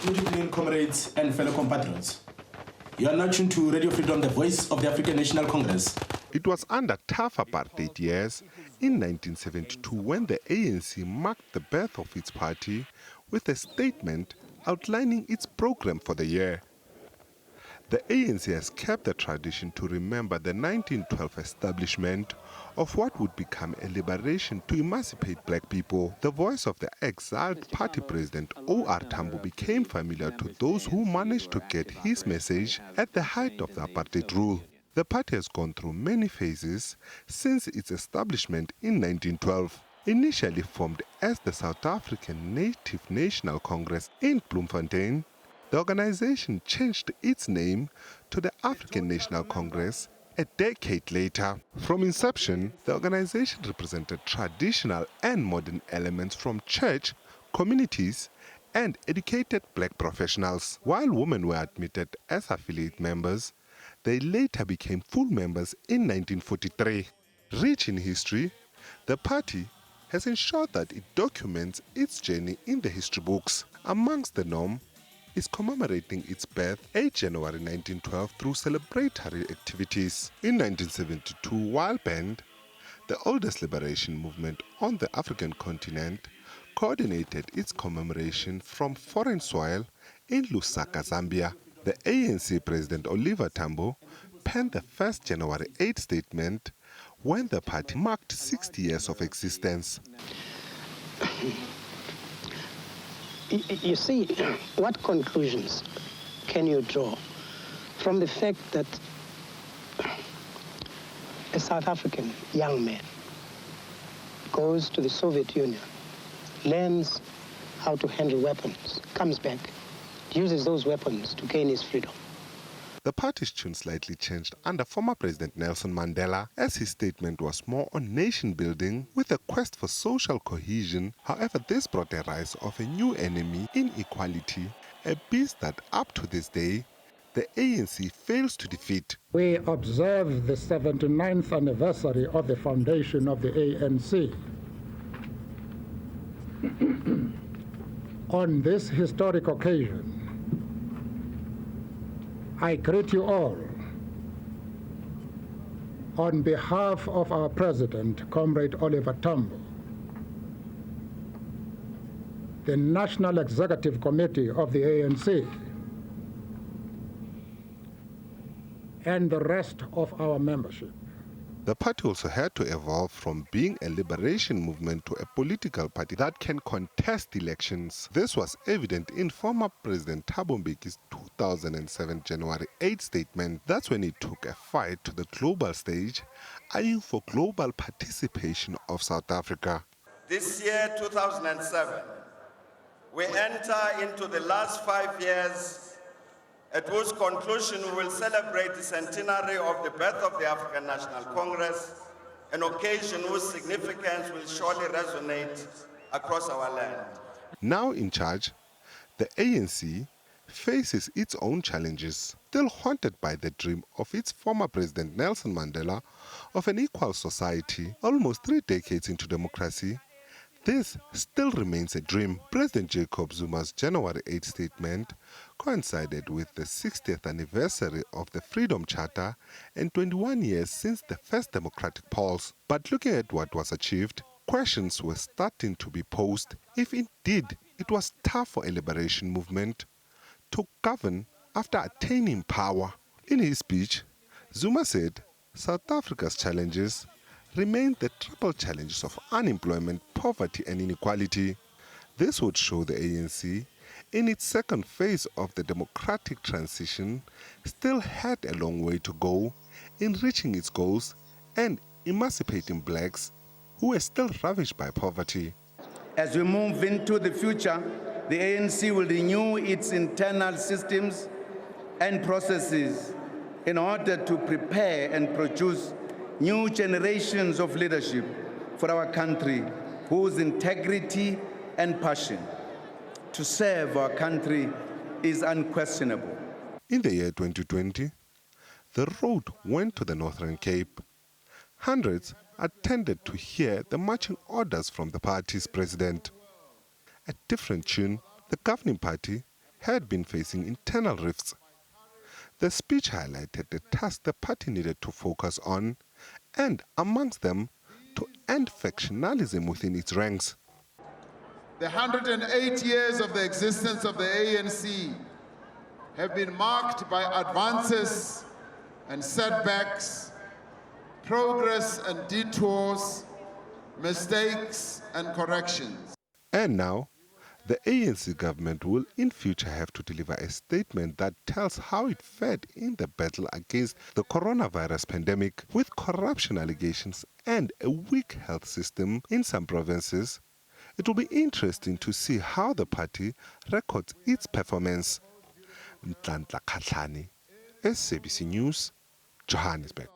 Good evening, comrades and fellow compatriots. You are now tuned to Radio Freedom, the voice of the African National Congress. It was under tough apartheid years in 1972 when the ANC marked the birth of its party with a statement outlining its program for the year. The ANC has kept the tradition to remember the 1912 establishment of what would become a liberation to emancipate black people. The voice of the exiled party president O.R. Tambo became familiar to those who managed to get his message at the height of the apartheid rule. The party has gone through many phases since its establishment in 1912. Initially formed as the South African Native National Congress in Bloemfontein, the organization changed its name to the African National Congress a decade later. From inception, the organization represented traditional and modern elements from church, communities, and educated black professionals. While women were admitted as affiliate members, they later became full members in 1943. Rich in history, the party has ensured that it documents its journey in the history books. Amongst the norm is commemorating its birth 8 January 1912 through celebratory activities. In 1972, while banned, the oldest liberation movement on the African continent coordinated its commemoration from foreign soil in Lusaka, Zambia. The ANC President Oliver Tambo penned the first January 8 statement when the party marked 60 years of existence. You see, what conclusions can you draw from the fact that a South African young man goes to the Soviet Union, learns how to handle weapons, comes back, uses those weapons to gain his freedom? The party's tune slightly changed under former President Nelson Mandela, as his statement was more on nation building with a quest for social cohesion. However, this brought a rise of a new enemy, inequality, a beast that up to this day the ANC fails to defeat. We observe the 79th anniversary of the foundation of the ANC. On this historic occasion, I greet you all on behalf of our President, Comrade Oliver Tambo, the National Executive Committee of the ANC, and the rest of our membership. The party also had to evolve from being a liberation movement to a political party that can contest elections. This was evident in former President Thabo Mbeki's 2007 January 8 statement. That's when he took a fight to the global stage, eyeing for global participation of South Africa. This year, 2007, we enter into the last 5 years at whose conclusion we will celebrate the centenary of the birth of the African National Congress, an occasion whose significance will surely resonate across our land. Now in charge, the ANC faces its own challenges, still haunted by the dream of its former President Nelson Mandela of an equal society. Almost 3 decades into democracy, this still remains a dream. President Jacob Zuma's January 8 statement coincided with the 60th anniversary of the Freedom Charter and 21 years since the first democratic pulse. But looking at what was achieved, questions were starting to be posed if indeed it was tough for a liberation movement to govern after attaining power. In his speech, Zuma said South Africa's challenges remain the triple challenges of unemployment, poverty and inequality. This would show the ANC, in its second phase of the democratic transition, still had a long way to go in reaching its goals and emancipating blacks who were still ravished by poverty. As we move into the future, the ANC will renew its internal systems and processes in order to prepare and produce new generations of leadership for our country whose integrity and passion to serve our country is unquestionable. In the year 2020, the road went to the Northern Cape. Hundreds attended to hear the marching orders from the party's president. A different tune, the governing party had been facing internal rifts. The speech highlighted the task the party needed to focus on, and amongst them, to end factionalism within its ranks. The 108 years of the existence of the ANC have been marked by advances and setbacks, progress and detours, mistakes and corrections. And now, the ANC government will in future have to deliver a statement that tells how it fared in the battle against the coronavirus pandemic, with corruption allegations and a weak health system in some provinces. It will be interesting to see how the party records its performance. Ntlanhla Khatlhane, SABC News, Johannesburg.